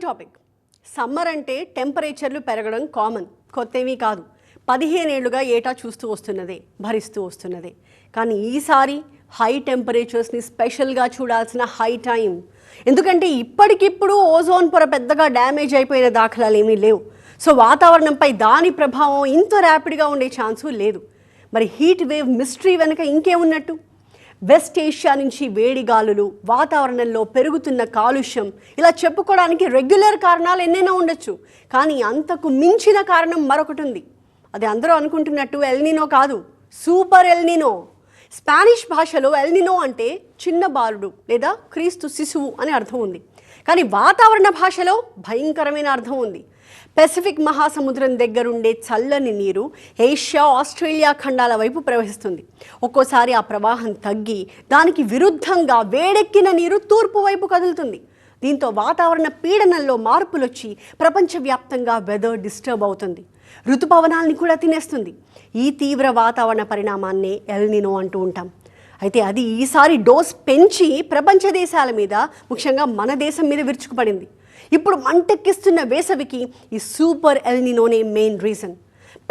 Burning topic. Summer అంటే టెంపరేచర్లు పెరగడం common, కొత్తేమీ కాదు. 15 ఏళ్లుగా ఏటా చూస్తూ వస్తున్నదే, భరిస్తూ వస్తున్నదే. కానీ ఈసారి హై టెంపరేచర్స్ని స్పెషల్గా చూడాల్సిన హై టైం. ఎందుకంటే ఇప్పటికిప్పుడు ఓజోన్ పొర పెద్దగా డ్యామేజ్ అయిపోయిన దాఖలాలు ఏమీ లేవు. సో వాతావరణంపై దాని ప్రభావం ఇంత ర్యాపిడ్గా ఉండే ఛాన్సు లేదు. మరి హీట్ వేవ్ మిస్టరీ వెనుక ఇంకేమున్నట్టు? వెస్ట్ ఏషియా నుంచి వేడి గాలులు, వాతావరణంలో పెరుగుతున్న కాలుష్యం, ఇలా చెప్పుకోవడానికి రెగ్యులర్ కారణాలు ఎన్నైనా ఉండొచ్చు. కానీ అంతకు మించిన కారణం మరొకటి ఉంది. అది అందరూ అనుకుంటున్నట్టు ఎల్నినో కాదు, సూపర్ ఎల్నినో. స్పానిష్ భాషలో ఎల్నినో అంటే చిన్న బాలుడు లేదా క్రీస్తు శిశువు అని అర్థం ఉంది. కానీ వాతావరణ భాషలో భయంకరమైన అర్థం ఉంది. పెసిఫిక్ మహాసముద్రం దగ్గరుండే చల్లని నీరు ఏషియా, ఆస్ట్రేలియా ఖండాల వైపు ప్రవహిస్తుంది. ఒక్కోసారి ఆ ప్రవాహం తగ్గి దానికి విరుద్ధంగా వేడెక్కిన నీరు తూర్పు వైపు కదులుతుంది. దీంతో వాతావరణ పీడనంలో మార్పులు వచ్చి ప్రపంచవ్యాప్తంగా వెదర్ డిస్టర్బ్ అవుతుంది. ఋతుపవనాల్ని కూడా తినేస్తుంది. ఈ తీవ్ర వాతావరణ పరిణామాన్నే ఎల్నినో అంటూ ఉంటాం. అయితే అది ఈసారి డోస్ పెంచి ప్రపంచ దేశాల మీద, ముఖ్యంగా మన దేశం మీద విరుచుకుపడింది. ఇప్పుడు మంటెక్కిస్తున్న వేసవికి ఈ సూపర్ ఎల్నినోనే main reason.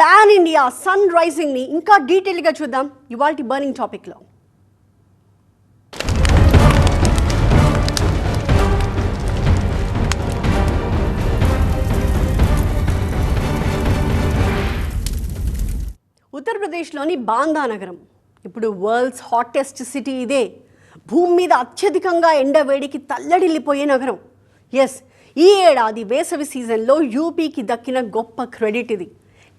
Pan India sun రైజింగ్ని ఇంకా డీటెయిల్గా చూద్దాం ఇవాల్టి బర్నింగ్ టాపిక్లో. ఉత్తరప్రదేశ్లోని బాందా నగరం ఇప్పుడు వరల్డ్స్ హాటెస్ట్ సిటీ. ఇదే భూమి మీద అత్యధికంగా ఎండవేడికి తల్లడిల్లిపోయే నగరం. ఎస్, ఈ ఏడాది వేసవి సీజన్లో యూపీకి దక్కిన గొప్ప క్రెడిట్ ఇది.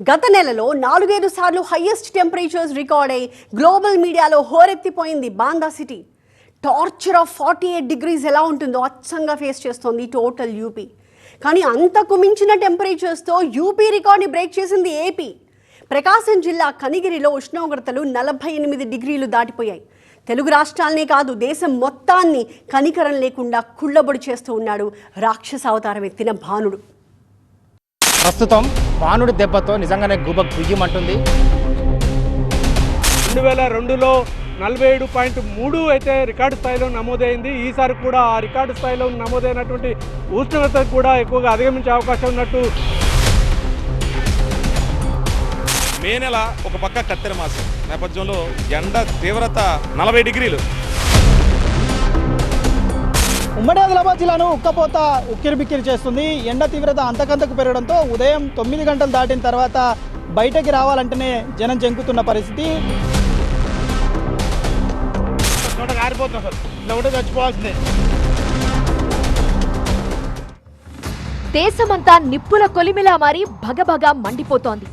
గత నెలలో 4-5 సార్లు హయ్యెస్ట్ టెంపరేచర్స్ రికార్డ్ అయ్యి గ్లోబల్ మీడియాలో హోరెత్తిపోయింది Banda city. Torture of 48 degrees ఎలా ఉంటుందో అచ్చంగా ఫేస్ చేస్తోంది టోటల్ యూపీ. కానీ అంతకు మించిన టెంపరేచర్స్తో యూపీ రికార్డ్ని బ్రేక్ చేసింది ఏపీ. ప్రకాశం జిల్లా కనిగిరిలో ఉష్ణోగ్రతలు 48 డిగ్రీలు దాటిపోయాయి. తెలుగు రాష్ట్రాలనే కాదు, దేశం మొత్తాన్ని కనికరం లేకుండా కుళ్ళబొడి చేస్తూ ఉన్నాడు రాక్షస అవతారం ఎత్తిన భానుడు. ప్రస్తుతం భానుడి దెబ్బతో నిజంగానే గుబక్ గుయ్యమంటుంది. 2002లో 47.3 అయితే రికార్డు స్థాయిలో నమోదైంది. ఈసారి కూడా ఆ రికార్డు స్థాయిలో నమోదైనటువంటి ఉష్ణోగ్రత కూడా ఎక్కువగా అధిగమించే అవకాశం ఉన్నట్టు. మే నెల ఒక పక్క కత్తెర మాసం నేపథ్యంలో ఎండ తీవ్రత 40 డిగ్రీలు. ఉమ్మడి ఆదిలాబాద్ జిల్లాను ఉక్కపోత ఉక్కిరిబిక్కిరి చేస్తుంది. ఎండ తీవ్రత అంతకంతకు పెరగడంతో ఉదయం 9 గంటలు దాటిన తర్వాత బయటకి రావాలంటేనే జనం జంకుతున్న పరిస్థితి. దేశమంతా నిప్పుల కొలిమిలా మారి భగభగ మండిపోతోంది.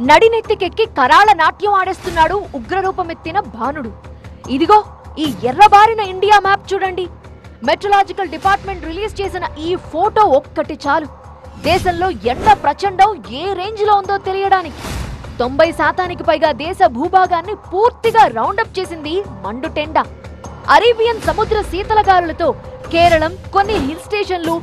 నడినెత్తికెక్కి కరాళ నాట్యం ఆడేస్తున్నాడు ఉగ్రరూపమెత్తిన భానుడు. ఇదిగో ఈ ఎర్రబారిన ఇండియా మ్యాప్ చూడండి. మెట్రలాజికల్ డిపార్ట్మెంట్ రిలీజ్ చేసిన ఈ ఫోటో ఒక్కటి చాలు దేశంలో ఎండ ప్రచండం ఏ రేంజ్ లో ఉందో తెలియడానికి. 90% పైగా దేశ భూభాగాన్ని పూర్తిగా రౌండప్ చేసింది మండుటెండ. అరేబియన్ సముద్ర శీతలగాలులతో కేరళం, కొన్ని హిల్ స్టేషన్లు,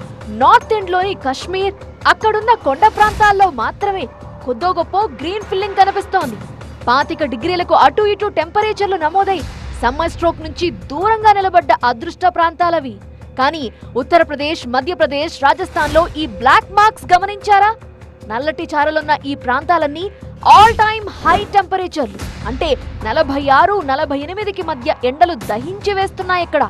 నార్త్ ఎండ్ లోని కశ్మీర్, అక్కడున్న కొండ ప్రాంతాల్లో మాత్రమే కొద్దో గొప్ప గ్రీన్ ఫిల్లింగ్ కనిపిస్తోంది. 25 డిగ్రీలకు అటు ఇటు టెంపరేచర్లు నమోదై సమ్మర్ స్ట్రోక్ నుంచి దూరంగా నిలబడ్డ అదృష్ట ప్రాంతాలవి. కానీ ఉత్తరప్రదేశ్, మధ్యప్రదేశ్, రాజస్థాన్లో ఈ బ్లాక్ మార్క్స్ గమనించారా? నల్లటి చారలున్న ఈ ప్రాంతాలన్నీ ఆల్ టైమ్ హై టెంపరేచర్లు. అంటే 46-48కి మధ్య ఎండలు దహించి వేస్తున్నాయి ఇక్కడ.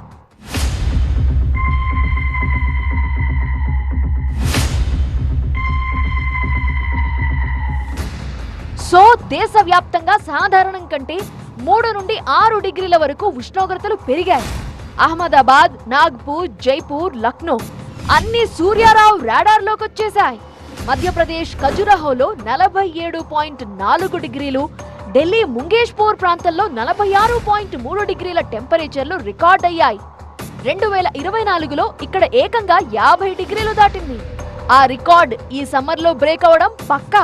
సో దేశవ్యాప్తంగా సాధారణం కంటే 3 నుండి 6 డిగ్రీల వరకు ఉష్ణోగ్రతలు పెరిగాయి. అహ్మదాబాద్, నాగ్పూర్, జైపూర్, లక్నో అన్ని సూర్యారావు రాడార్లోకి వచ్చేశాయి. మధ్యప్రదేశ్ ఖజురాహోలో 47.4 డిగ్రీలు, ఢిల్లీ ముంగేష్పూర్ ప్రాంతంలో 46.3 డిగ్రీల టెంపరేచర్లు రికార్డ్ అయ్యాయి. 2024లో ఇక్కడ ఏకంగా 50 డిగ్రీలు దాటింది. ఆ రికార్డ్ ఈ సమ్మర్లో బ్రేక్ అవడం పక్కా.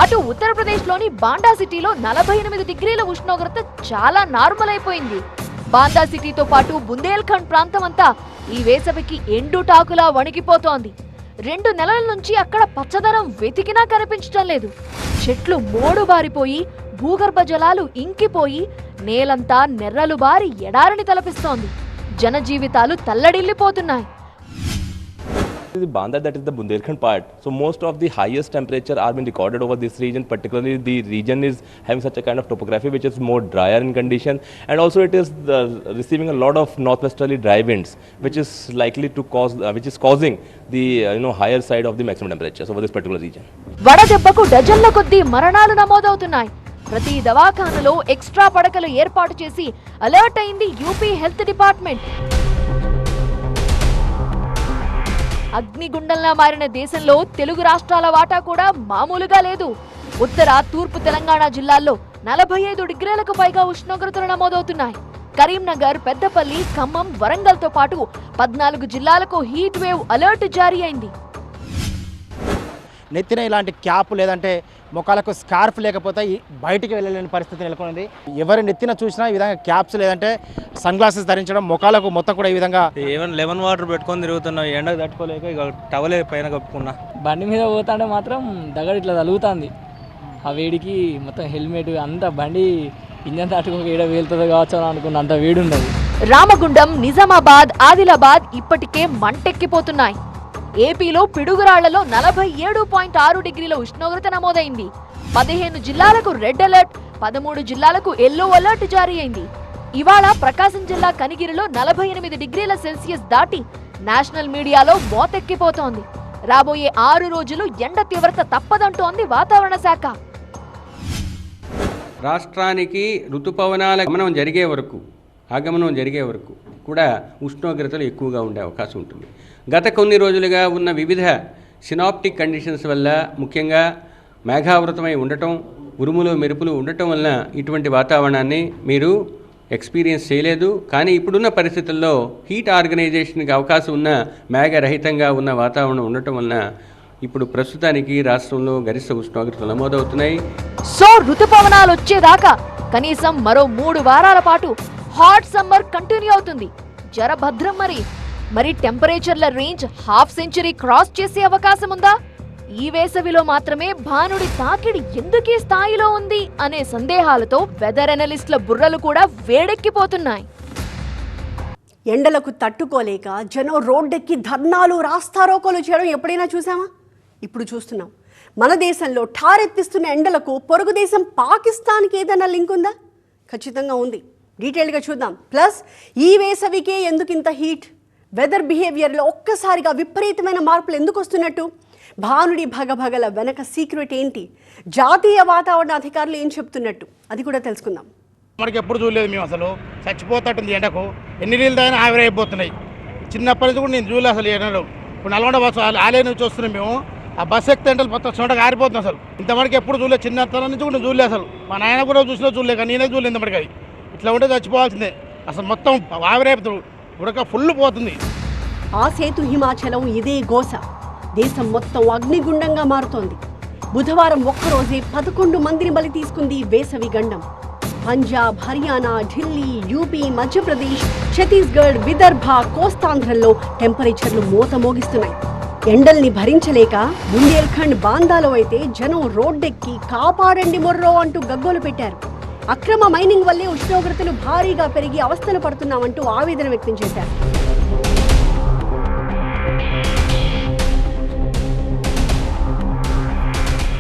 అటు ఉత్తరప్రదేశ్లోని బాండా సిటీలో 48 డిగ్రీల ఉష్ణోగ్రత చాలా నార్మల్ అయిపోయింది. బాందా సిటీతో పాటు బుందేల్ఖండ్ ప్రాంతం అంతా ఈ వేసవికి ఎండుటాకులా వణికిపోతోంది. 2 నెలల నుంచి అక్కడ పచ్చదనం వెతికినా కనిపించడం లేదు. చెట్లు మోడుబారిపోయి, భూగర్భ జలాలు ఇంకిపోయి, నేలంతా నెర్రలు బారి ఎడారిని తలపిస్తోంది. జనజీవితాలు తల్లడిల్లిపోతున్నాయి. The Bandha, that is the Bundelkhand part. So most of the highest temperature are being recorded over this region. Particularly the region is having such a kind of topography which is more drier in condition, and also it is receiving a lot of northwesterly dry winds, which is likely to cause, which is causing the higher side of the maximum temperatures over this particular region. వడదెబ్బకు డజన్ల కొద్దీ మరణాలు నమోదవుతున్నాయి. ప్రతి దవాఖానలో extra పడకలు ఏర్పాటు చేసి alert అయింది UP health department. అగ్నిగుండంలా మారిన దేశంలో తెలుగు రాష్ట్రాల వాటా కూడా మామూలుగా లేదు. ఉత్తర, తూర్పు తెలంగాణ జిల్లాల్లో 45 డిగ్రీలకు పైగా ఉష్ణోగ్రతలు నమోదవుతున్నాయి. కరీంనగర్, పెద్దపల్లి, ఖమ్మం, వరంగల్తో పాటు 14 జిల్లాలకు హీట్ వేవ్ అలర్ట్ జారీ అయింది. నెత్తిన ఇలాంటి క్యాప్ లేదంటే ముఖాలకు స్కార్ఫ్ లేకపోతే బయటికి వెళ్ళలేని పరిస్థితి నెలకొంది. ఎవరి నెత్తిన చూసినా ఈ విధంగా క్యాప్స్ లేదంటే సన్ గ్లాసెస్ ధరించడం, ముఖాలకు మొత్తం కూడా ఈ విధంగా లెమన్ వాటర్ పెట్టుకొని తిరుగుతున్నా. ఎండకు తట్టుకోలేక ఇక టవలే పైన కప్పుకున్నా. బండి మీద పోతాంటే మాత్రం దగడు ఇట్లా తలుగుతుంది. ఆ వేడికి మొత్తం హెల్మెట్ అంతా బండి ఇంజన్ తట్టుకోక ఏడ వేలుతుందో కావచ్చు అని అనుకున్న, అంత వేడి ఉన్నది. రామగుండం, నిజామాబాద్, ఆదిలాబాద్ ఇప్పటికే మంటెక్కిపోతున్నాయి. ఏపీలో పిడుగురాళ్లలో 47.6 డిగ్రీల ఉష్ణోగ్రత నమోదైంది. 15 జిల్లాలకు రెడ్ అలర్ట్, 13 జిల్లాలకు ఎల్లో అలర్ట్ జారీ అయింది. ఇవాళ ప్రకాశం జిల్లా కనిగిరిలో 48 డిగ్రీల సెల్సియస్ దాటి నేషనల్ మీడియాలో మోతెక్కిపోతోంది. రాబోయే 6 రోజులు ఎండ తీవ్రత తప్పదంటోంది వాతావరణ శాఖ. రాష్ట్రానికి ఋతుపవనాల ఆగమనం జరిగే వరకు కూడా ఉష్ణోగ్రతలు ఎక్కువగా ఉండే అవకాశం ఉంటుంది. గత కొన్ని రోజులుగా ఉన్న వివిధ సినాప్టిక్ కండిషన్స్ వల్ల, ముఖ్యంగా మేఘావృతమై ఉండటం, ఉరుములు మెరుపులు ఉండటం వలన ఇటువంటి వాతావరణాన్ని మీరు ఎక్స్పీరియన్స్ చేయలేదు. కానీ ఇప్పుడున్న పరిస్థితుల్లో హీట్ ఆర్గనైజేషన్కి అవకాశం ఉన్న మేఘరహితంగా ఉన్న వాతావరణం ఉండటం వలన ఇప్పుడు ప్రస్తుతానికి రాష్ట్రంలో గరిష్ట ఉష్ణోగ్రతలు నమోదవుతున్నాయి. సో ఋతుపవనాలు వచ్చేదాకా కనీసం మరో 3 వారాల పాటు హాట్ సమ్మర్ కంటిన్యూ అవుతుంది. జరభద్రం మరి టెంపరేచర్ల రేంజ్ హాఫ్ సెంచరీ క్రాస్ చేసే అవకాశం ఉందా? ఈ వేసవిలో మాత్రమే భానుడి తాకిడి ఎందుకీ స్థాయిలో ఉంది అనే సందేహాలతో వెదర్ అనలిస్టుల బుర్రలు కూడా వేడెక్కిపోతున్నాయి. ఎండలకు తట్టుకోలేక జనం రోడ్డెక్కి ధర్నాలు, రాస్తారోకోలు చేయడం ఎప్పుడైనా చూసామా? ఇప్పుడు చూస్తున్నాం. మన దేశంలో ఠారెత్తిస్తున్న ఎండలకు పొరుగు దేశం పాకిస్తాన్కి ఏదైనా లింక్ ఉందా? ఖచ్చితంగా ఉంది. డీటెయిల్గా చూద్దాం. ప్లస్ ఈ వేసవికే ఎందుకు ఇంత హీట్? వెదర్ బిహేవియర్లో ఒక్కసారిగా విపరీతమైన మార్పులు ఎందుకు వస్తున్నట్టు? భానుడి భగభగల వెనక సీక్రెట్ ఏంటి? జాతీయ వాతావరణ అధికారులు ఏం చెప్తున్నట్టు అది కూడా తెలుసుకుందాం. మనకి ఎప్పుడు చూడలేదు మేము. అసలు చచ్చిపోతాటుంది ఎండకు. ఎన్ని నీళ్ళు తాగినా ఆవిరైపోతున్నాయి. చిన్నప్పటి నుంచి కూడా నేను చూడలేదు అసలు ఎండలు. ఇప్పుడు నల్గొండ బస్సు ఆలయ నుంచి వస్తున్నాం మేము. ఆ బస్సు ఎక్కితే ఎండలు మొత్తం చోటగా ఆరిపోతుంది. అసలు ఇంతవరకు ఎప్పుడు చూడలేదు. చిన్నతనం నుంచి కూడా చూడలేదు అసలు. మా నాయన కూడా చూడలేదు కానీ నేనే చూడలేదు ఇంతవరకు. అది ఇట్లా ఉంటే చచ్చిపోవాల్సిందే. అసలు మొత్తం ఆవిరైపోతుంది, ఉడక ఫుల్ పోతుంది. ఆ సేతు హిమాచలం ఇదే గోస. దేశం మొత్తం అగ్నిగుండంగా మారుతోంది. బుధవారం ఒక్కరోజే 11 మందిని బలి తీసుకుంది వేసవి గండం. పంజాబ్, హర్యానా, ఢిల్లీ, యూపీ, మధ్యప్రదేశ్, ఛత్తీస్గఢ్, విదర్భ, కోస్తాంధ్రల్లో టెంపరేచర్లు మోత మోగిస్తున్నాయి. ఎండల్ని భరించలేక బుందేల్ఖండ్, బాందాలో అయితే జనం రోడ్డెక్కి కాపాడండి మొర్రో అంటూ గగ్గోలు పెట్టారు. అక్రమ మైనింగ్ వల్లే ఉష్ణోగ్రతలు భారీగా పెరిగి అవస్థలు పడుతున్నామంటూ ఆవేదన వ్యక్తం చేశారు.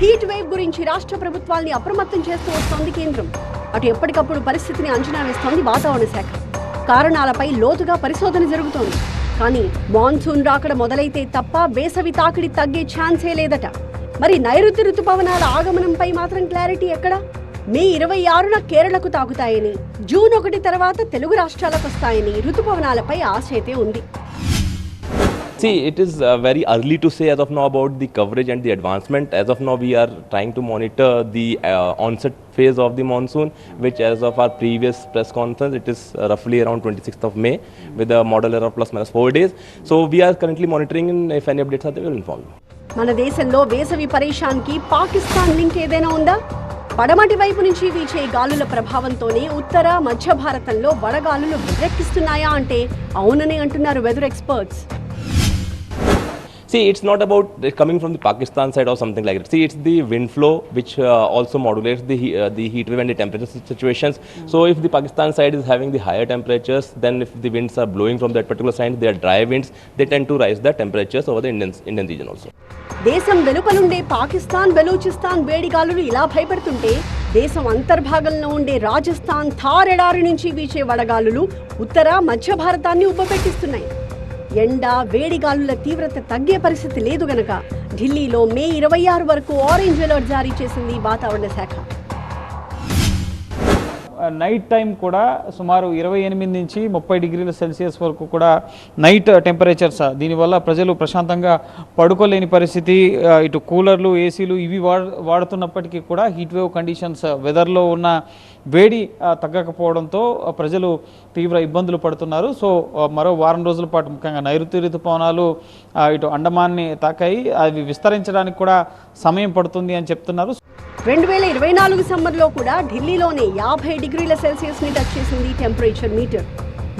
హీట్ వేవ్ గురించి రాష్ట్ర ప్రభుత్వాల్ని అప్రమత్తం చేస్తూ వస్తోంది కేంద్రం. అటు ఎప్పటికప్పుడు పరిస్థితిని అంచనా వేస్తోంది వాతావరణ శాఖ. కారణాలపై లోతుగా పరిశోధన జరుగుతోంది. కానీ మాన్సూన్ రాకడ మొదలైతే తప్ప వేసవి తాకిడి తగ్గే ఛాన్సే లేదట. మరి నైరుతి ఋతుపవనాల ఆగమనంపై మాత్రం క్లారిటీ ఎక్కడ? మే 26న కేరళకు తాకుతాయని, జూన్ 1 తర్వాత తెలుగు రాష్ట్రాలకు వస్తాయని ఋతుపవనాలపై ఆశ అయితే ఉంది. See, it is very early to say as of now about the coverage and the advancement. As of now, we are trying to monitor the onset phase of the monsoon, which as of our previous press conference, it is roughly around 26th of May with a model error of plus minus 4 days. So we are currently monitoring, and if any updates are there, we will inform you. మన దేశంలో వేసవి పరేషాన్కి Pakistan link ఏదైనా ఉందా? పడమటి వైపు నుంచి వీచే గాలుల ప్రభావంతోనే ఉత్తర, మధ్య భారతంలో వడగాలులు విజృంభిస్తున్నాయా అంటే అవునని అంటున్నారు weather experts. See, it's not about coming from the Pakistan side or something like that. See, it's the wind flow which also modulates the heat wave and the temperature situations. So if the Pakistan side is having the higher temperatures, then if the winds are blowing from that particular side, they are dry winds, they tend to rise the temperatures over the Indian region also. దేశం వెలుపలుండే పాకిస్తాన్ బెలూచిస్తాన్ వేడిగాలులు ఇలా భయపెడుతుంటే దేశం అంతర్భాగంలో ఉండే రాజస్థాన్ థార్ ఎడారి నుంచి వీచే వడగాలులు ఉత్తర మధ్య భారతాన్ని ఉబ్బపెట్టిస్తున్నాయి. ఎండ వేడిగాలుల తీవ్రత తగ్గే పరిస్థితి లేదు గనక ఢిల్లీలో మే 26 వరకు ఆరెంజ్ అలర్ట్ జారీ చేసింది వాతావరణ శాఖ. నైట్ టైం కూడా సుమారు 28 నుంచి 30 డిగ్రీల సెల్సియస్ వరకు కూడా నైట్ టెంపరేచర్స్. దీనివల్ల ప్రజలు ప్రశాంతంగా పడుకోలేని పరిస్థితి. ఇటు కూలర్లు, ఏసీలు ఇవి వాడుతున్నప్పటికీ కూడా హీట్ వేవ్ కండిషన్స్, వెదర్లో ఉన్న వేడి తగ్గకపోవడంతో ప్రజలు తీవ్ర ఇబ్బందులు పడుతున్నారు. సో మరో వారం రోజుల పాటు ముఖ్యంగా నైరుతి ఋతుపవనాలు ఇటు అండమాన్ని తాకాయి. అవి విస్తరించడానికి కూడా సమయం పడుతుంది అని చెప్తున్నారు. 2024 సమ్మర్లో కూడా ఢిల్లీలోనే 50 డిగ్రీల సెల్సియస్ని టచ్ చేసింది టెంపరేచర్ మీటర్.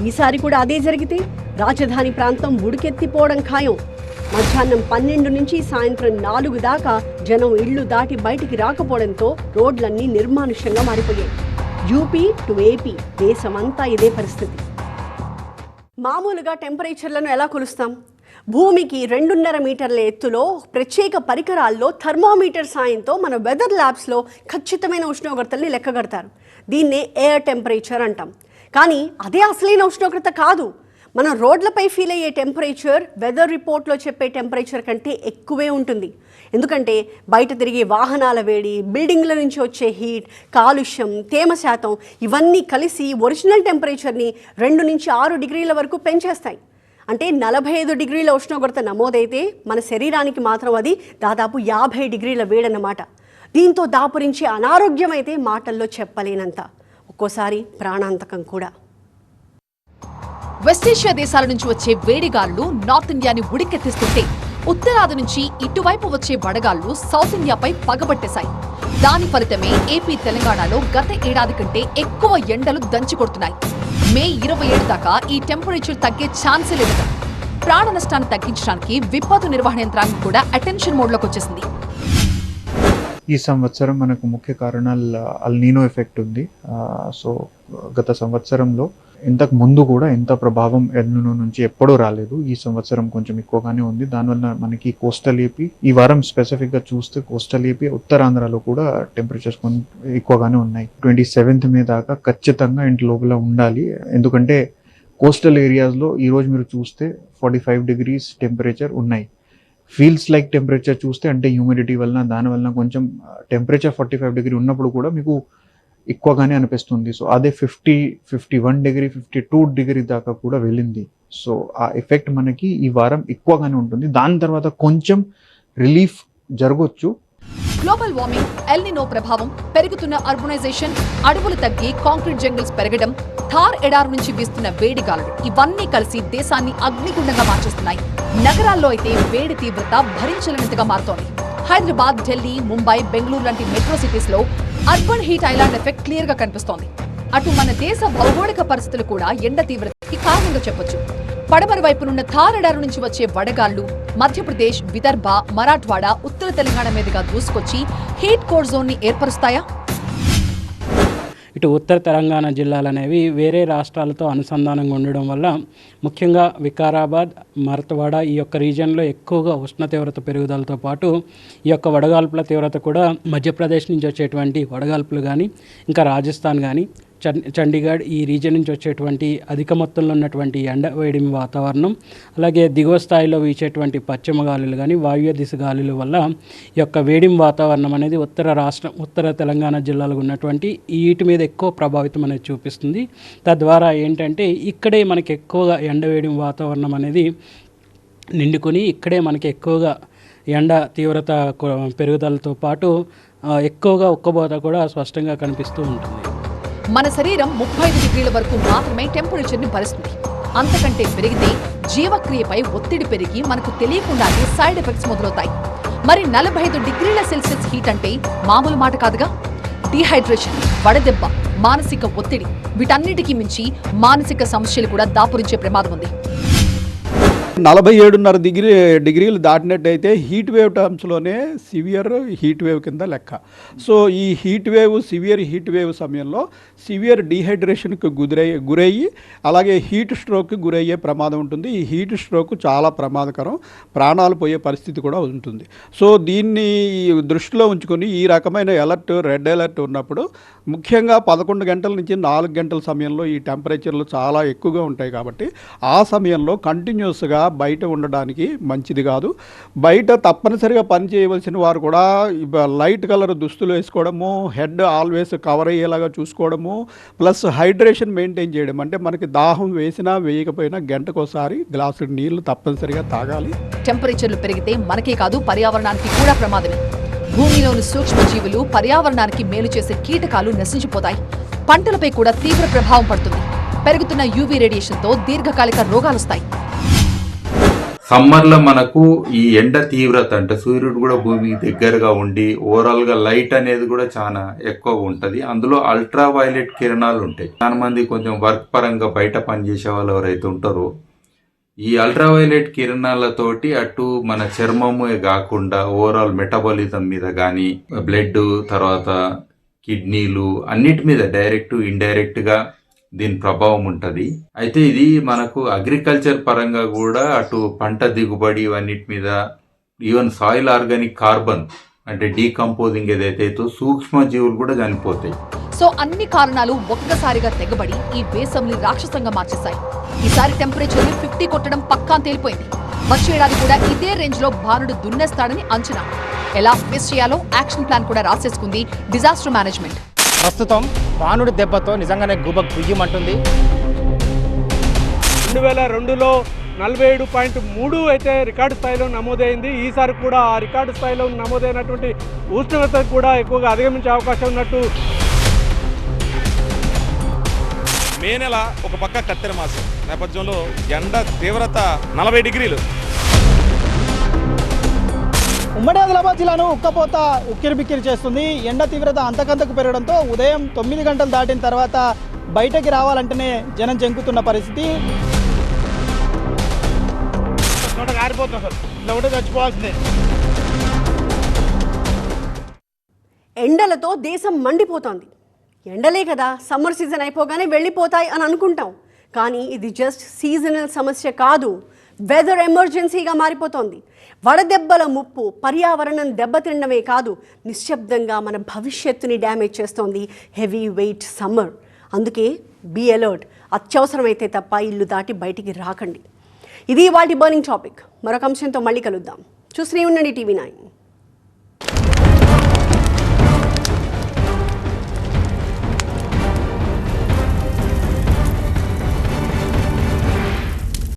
ఈసారి కూడా అదే జరిగితే రాజధాని ప్రాంతం ఉడికెత్తిపోవడం ఖాయం. మధ్యాహ్నం 12 నుంచి సాయంత్రం 4 దాకా జనం ఇళ్లు దాటి బయటికి రాకపోవడంతో రోడ్లన్నీ నిర్మానుష్యంగా మారిపోయాయి. యూపీ టు ఏపీ దేశమంతా ఇదే పరిస్థితి. మామూలుగా టెంపరేచర్లను ఎలా కొలుస్తాం? భూమికి 2.5 మీటర్ల ఎత్తులో ప్రత్యేక పరికరాల్లో థర్మోమీటర్ సాయంతో మన వెదర్ ల్యాబ్స్లో ఖచ్చితమైన ఉష్ణోగ్రతల్ని లెక్కగడతారు. దీన్నే ఎయిర్ టెంపరేచర్ అంటాం. కానీ అదే అసలైన ఉష్ణోగ్రత కాదు. మనం రోడ్లపై ఫీల్ అయ్యే టెంపరేచర్ వెదర్ రిపోర్ట్లో చెప్పే టెంపరేచర్ కంటే ఎక్కువే ఉంటుంది. ఎందుకంటే బయట తిరిగే వాహనాల వేడి, బిల్డింగ్ల నుంచి వచ్చే హీట్, కాలుష్యం, తేమ శాతం ఇవన్నీ కలిసి ఒరిజినల్ టెంపరేచర్ని 2 నుంచి 6 డిగ్రీల వరకు పెంచేస్తాయి. అంటే 45 డిగ్రీల ఉష్ణోగ్రత నమోదైతే మన శరీరానికి మాత్రం అది దాదాపు 50 డిగ్రీల వేడన్నమాట. దీంతో దాపురించే అనారోగ్యం అయితే మాటల్లో చెప్పలేనంత, ఒక్కోసారి ప్రాణాంతకం కూడా. వెస్టేషియా దేశాల నుంచి వచ్చే వేడిగాళ్లు నార్త్ ఇండియాని ఉడికెత్తిస్తుంటే ఉత్తరాది నుంచి ఇటువైపు వచ్చే వడగాళ్లు సౌత్ ఇండియాపై పగబట్టేశాయి. దాని ఫలితమే ఏపీ, తెలంగాణలో గత ఏడాది కంటే ఎక్కువ ఎండలు దంచికొడుతున్నాయి. మే 27 దాకా ఈ టెంపరేచర్ తగ్గే ఛాన్సే లేదట. ప్రాణ నష్టాన్ని తగ్గించడానికి విపత్తు నిర్వహణ యంత్రాంగం కూడా అటెన్షన్ మోడ్లోకి వచ్చేసింది. ఈ సంవత్సరం మనకు ముఖ్య కారణాలు అల్ నీనో ఎఫెక్ట్ ఉంది. సో గత సంవత్సరంలో ఇంతకు ముందు కూడా ఇంత ప్రభావం ఎల్ నీనో నుంచి ఎప్పుడూ రాలేదు. ఈ సంవత్సరం కొంచెం ఎక్కువగానే ఉంది. దానివల్ల మనకి కోస్టల్ ఏపీ, ఈ వారం స్పెసిఫిక్గా చూస్తే కోస్టల్ ఏపీ, ఉత్తరాంధ్రలో కూడా టెంపరేచర్స్ ఎక్కువగానే ఉన్నాయి. 27th మే దాకా ఖచ్చితంగా ఇంటి లోపల ఉండాలి. ఎందుకంటే కోస్టల్ ఏరియాస్లో ఈరోజు మీరు చూస్తే 45 degrees టెంపరేచర్ ఉన్నాయి. ఫీల్స్ లైక్ టెంపరేచర్ చూస్తే అంటే హ్యూమిడిటీ వలన దానివల్ల కొంచెం టెంపరేచర్ 45 degree ఉన్నప్పుడు కూడా మీకు ఎక్కువగానే అనిపిస్తుంది. సో అదే 50, 51 degree, 52 degree దాకా కూడా వెళ్ళింది. సో ఆ ఎఫెక్ట్ మనకి ఈ వారం ఎక్కువగానే ఉంటుంది. దాని తర్వాత కొంచెం రిలీఫ్ జరగవచ్చు. గ్లోబల్ వార్మింగ్, ఎల్ నినో ప్రభావం, పెరుగుతున్న అర్బనైజేషన్, అడవులు తగ్గి కాంక్రీట్ జంగిల్స్ పెరగడం, థార్ ఎడారి నుంచి వీస్తున్న వేడిగాలులు ఇవన్నీ కలిసి దేశాన్ని అగ్నిగుండంగా మార్చేస్తున్నాయి. నగరాల్లో అయితే వేడి తీవ్రత భరించలేనంతగా మారుతోంది. హైదరాబాద్, ఢిల్లీ, ముంబై, బెంగళూరు లాంటి మెట్రో సిటీస్ లో urban heat island effect clear గా కనిపిస్తోంది. అటు మన దేశ భౌగోళిక పరిస్థితులు కూడా ఎండ తీవ్రతకి కారణంగా చెప్పొచ్చు. పడమర వైపునున్న థార్ ఎడారి నుంచి వచ్చే వడగాళ్లు మధ్యప్రదేశ్, విదర్భ, మరాఠ్వాడా, ఉత్తర తెలంగాణ మీదుగా దూసుకొచ్చి హీట్ కోర్ జోన్ ని ఏర్పరుస్తాయా? ఇటు ఉత్తర తెలంగాణ జిల్లాలు అనేవి వేరే రాష్ట్రాలతో అనుసంధానంగా ఉండడం వల్ల ముఖ్యంగా వికారాబాద్, మరాఠ్వాడ ఈ యొక్క రీజియన్లో ఎక్కువగా ఉష్ణ తీవ్రత పెరుగుదలతో పాటు ఈ యొక్క వడగాల్పుల తీవ్రత కూడా మధ్యప్రదేశ్ నుంచి వచ్చేటువంటి వడగాల్పులు కానీ, ఇంకా రాజస్థాన్ కానీ, చండీగఢ్ ఈ రీజియన్ నుంచి వచ్చేటువంటి అధిక మొత్తంలో ఉన్నటువంటి ఎండ వేడిమి వాతావరణం, అలాగే దిగువ స్థాయిలో వీచేటువంటి పశ్చిమ గాలులు కానీ, వాయువ్య దిశ గాలుల వల్ల ఈ యొక్క వేడిమి వాతావరణం అనేది ఉత్తర తెలంగాణ జిల్లాలో ఉన్నటువంటి వీటి మీద ఎక్కువ ప్రభావితం అనేది చూపిస్తుంది. తద్వారా ఏంటంటే ఇక్కడే మనకి ఎక్కువగా ఎండ వేడిమి వాతావరణం అనేది నిండుకొని ఇక్కడే మనకి ఎక్కువగా ఎండ తీవ్రత పెరుగుదలతో పాటు ఎక్కువగా ఉక్కబోత కూడా స్పష్టంగా కనిపిస్తూ ఉంటుంది. మన శరీరం 35 డిగ్రీల వరకు మాత్రమే టెంపరేచర్ని భరిస్తుంది. అంతకంటే పెరిగితే జీవక్రియపై ఒత్తిడి పెరిగి మనకు తెలియకుండానే సైడ్ ఎఫెక్ట్స్ మొదలవుతాయి. మరి 45 డిగ్రీల సెల్సియస్ హీట్ అంటే మామూలు మాట కాదుగా. డీహైడ్రేషన్, వడదెబ్బ, మానసిక ఒత్తిడి వీటన్నిటికీ మించి మానసిక సమస్యలు కూడా దాపురించే ప్రమాదం ఉంది. 47.5 డిగ్రీలు దాటినట్టయితే హీట్ వేవ్ టర్మ్స్లోనే సివియర్ హీట్ వేవ్ కింద లెక్క. సో ఈ సివియర్ హీట్ వేవ్ సమయంలో సివియర్ డీహైడ్రేషన్కి గురయ్యి అలాగే హీట్ స్ట్రోక్కి గురయ్యే ప్రమాదం ఉంటుంది. ఈ హీట్ స్ట్రోక్ చాలా ప్రమాదకరం, ప్రాణాలు పోయే పరిస్థితి కూడా ఉంటుంది. సో దీన్ని దృష్టిలో ఉంచుకొని ఈ రకమైన రెడ్ అలర్ట్ ఉన్నప్పుడు ముఖ్యంగా 11 గంటల నుంచి 4 గంటల సమయంలో ఈ టెంపరేచర్లు చాలా ఎక్కువగా ఉంటాయి కాబట్టి ఆ సమయంలో కంటిన్యూస్గా బయట ఉండడానికి మంచిది కాదు. బయట తప్పనిసరిగా పని చేయవలసిన వారు కూడా లైట్ కలర్ దుస్తులు వేసుకోవడము, హెడ్ ఆల్వేస్ కవర్ అయ్యేలాగా చూసుకోవడము, ప్లస్ హైడ్రేషన్ మెయింటైన్ చేయడం. అంటే మనకి దాహం వేసినా వేయకపోయినా గంటకోసారి గ్లాసు నీళ్లు తప్పనిసరిగా తాగాలి. టెంపరేచర్లు పెరిగితే మనకే కాదు పర్యావరణానికి కూడా ప్రమాదమే. భూమిలోని సూక్ష్మజీవులు, పర్యావరణానికి మేలు చేసే కీటకాలు నశించిపోతాయి. పంటలపై కూడా తీవ్ర ప్రభావం పడుతుంది. పెరుగుతున్న యూవీ రేడియేషన్తో దీర్ఘకాలిక రోగాలొస్తాయి. సమ్మర్లో మనకు ఈ ఎండ తీవ్రత అంటే సూర్యుడు కూడా భూమికి దగ్గరగా ఉండి ఓవరాల్గా లైట్ అనేది కూడా చాలా ఎక్కువగా ఉంటుంది. అందులో అల్ట్రా వైలెట్ కిరణాలు ఉంటాయి. చాలా మంది కొంచెం వర్క్ పరంగా బయట పనిచేసే వాళ్ళు ఎవరైతే ఉంటారో ఈ అల్ట్రావైలెట్ కిరణాలతోటి అటు మన చర్మమే కాకుండా ఓవరాల్ మెటబాలిజం మీద కానీ బ్లడ్ తర్వాత కిడ్నీలు అన్నిటి మీద డైరెక్ట్ ఇండైరెక్ట్గా దీని ప్రభావం ఉంటుంది. అయితే ఇది మనకు అగ్రికల్చర్ పరంగా కూడా అటు పంట దిగుబడి ఇవన్నిటి మీద ఈవెన్ సాయిల్ ఆర్గానిక్ కార్బన్ అంటే డీకంపోజింగ్ ఏదైతే సూక్ష్మజీవులు కూడా చనిపోతాయి. సో అన్ని కారణాలు ఒక్కసారిగా తెగబడి ఈ వేసవిని రాక్షసంగా మార్చేశాయి. ఈసారి టెంపరేచర్ 50 కొట్టడం పక్కా తేలిపోయింది. వచ్చే ఏడాది కూడా ఇదే రేంజ్ లో భానుడు దున్నేస్తాడని అంచనా. ఎలా ఫేస్ చేయాలో యాక్షన్ ప్లాన్ కూడా రాసేసుకుంది డిజాస్టర్ మేనేజ్మెంట్. ప్రస్తుతం భానుడి దెబ్బతో నిజంగానే గుయ్యమంటుంది. 2002లో 47.3 అయితే రికార్డు స్థాయిలో నమోదైంది. ఈసారి కూడా ఆ రికార్డు స్థాయిలో నమోదైనటువంటి ఉష్ణోగ్రత కూడా ఎక్కువగా అధిగమించే అవకాశం ఉన్నట్టు. మే నెల ఒక పక్క కత్తెర మాసం నేపథ్యంలో ఎండ తీవ్రత 40 డిగ్రీలు. ఉమ్మడి ఆదిలాబాద్ జిల్లాను ఉక్కపోత ఉక్కిరిబిక్కిరి చేస్తుంది. ఎండ తీవ్రత అంతకంతకు పెరగడంతో ఉదయం 9 గంటలు దాటిన తర్వాత బయటకి రావాలంటేనే జనం జంకుతున్న పరిస్థితి. ఎండలతో దేశం మండిపోతోంది. ఎండలే కదా సమ్మర్ సీజన్ అయిపోగానే వెళ్ళిపోతాయి అని అనుకుంటాం, కానీ ఇది జస్ట్ సీజనల్ సమస్య కాదు, వెదర్ ఎమర్జెన్సీగా మారిపోతోంది. వడదెబ్బల ముప్పు పర్యావరణం దెబ్బతినడమే కాదు, నిశ్శబ్దంగా మన భవిష్యత్తుని డ్యామేజ్ చేస్తోంది హెవీ వెయిట్ సమ్మర్. అందుకే బీ అలర్ట్, అత్యవసరమైతే తప్ప ఇల్లు దాటి బయటికి రాకండి. ఇది వాటి బర్నింగ్ టాపిక్. మరొక అంశంతో మళ్ళీ కలుద్దాం. చూస్తూనే ఉండండి TV9.